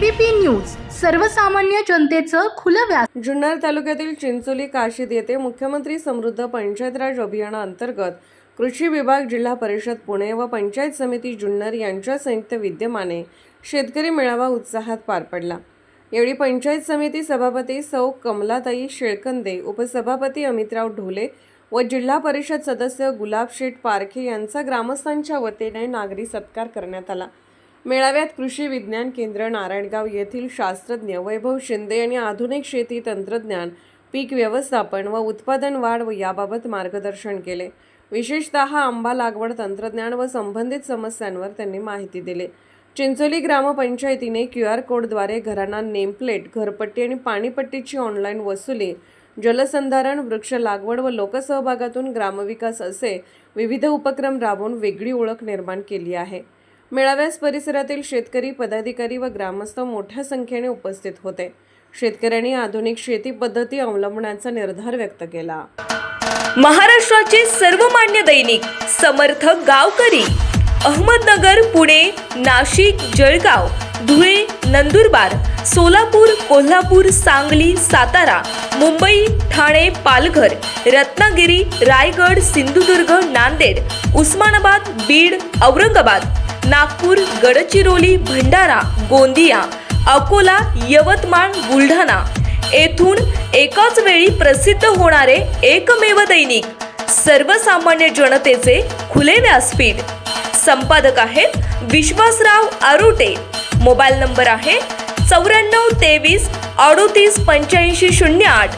ABP news सर्वसामान्य जनतेचं खुलं व्यास। जुन्नर तालुक्यातील चिंचोली काशीद येथे मुख्यमंत्री समृद्ध पंचायत राज अभियानाअंतर्गत कृषी विभाग, जिल्हा परिषद पुणे व पंचायत समिती जुन्नर यांच्या संयुक्त विद्यमाने शेतकरी मेळावा उत्साहात पार पडला। यावेळी पंचायत समिती सभापती सौ कमलाताई शेळकंदे, उपसभापती अमितराव ढोले व जिल्हा परिषद सदस्य गुलाबशेठ पारखे यांचा ग्रामस्थांच्या वतीने नागरी सत्कार करण्यात आला। मेळाव्यात कृषी विज्ञान केंद्र नारायणगाव येथील शास्त्रज्ञ वैभव शिंदे यांनी आधुनिक शेती तंत्रज्ञान, पीक व्यवस्थापन व उत्पादन वाढ याबाबत मार्गदर्शन केले। विशेषतः आंबा लागवड तंत्रज्ञान व संबंधित समस्यांवर त्यांनी माहिती दिली। चिंचोली ग्रामपंचायतीने QR कोडद्वारे घरांना नेमप्लेट, घरपट्टी आणि पाणीपट्टीची ऑनलाईन वसुली, जलसंधारण, वृक्ष लागवड व लोकसहभागातून ग्रामविकास असे विविध उपक्रम राबवून वेगळी ओळख निर्माण केली आहे। मेळाव्यास परिसरातील शेतकरी, पदाधिकारी व ग्रामस्थ मोठ्या संख्येने उपस्थित होते। शेतकऱ्यांनी आधुनिक शेती पद्धती अवलंबण्याचा निर्धार व्यक्त केला। महाराष्ट्राचे सर्वमान्य दैनिक समर्थ गावकरी अहमदनगर, पुणे, नाशिक, जळगाव, धुळे, नंदुरबार, सोलापूर, कोल्हापूर, सांगली, सातारा, मुंबई, ठाणे, पालघर, रत्नागिरी, रायगड, सिंधुदुर्ग, नांदेड, उस्मानाबाद, बीड, औरंगाबाद, नागपूर, गडचिरोली, भंडारा, गोंदिया, अकोला, यवतमाळ, बुलढाणा येथून एकाच वेळी प्रसिद्ध होणारे एकमेव दैनिक, सर्वसामान्य जनतेचे खुले व्यासपीठ। संपादक आहेत विश्वासराव आरोटे। मोबाईल नंबर आहे 9423 38 85 08।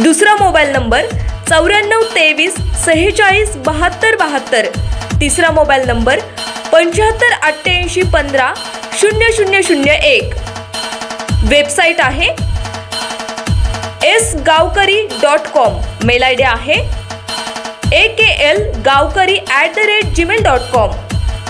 दुसरा मोबाईल नंबर 9423 46 72 72। तिसरा मोबाईल नंबर 75 88 15 0001। वेबसाईट आहे sgavkari.com। मेल आयडी आहे akl gavkari@gmail.com।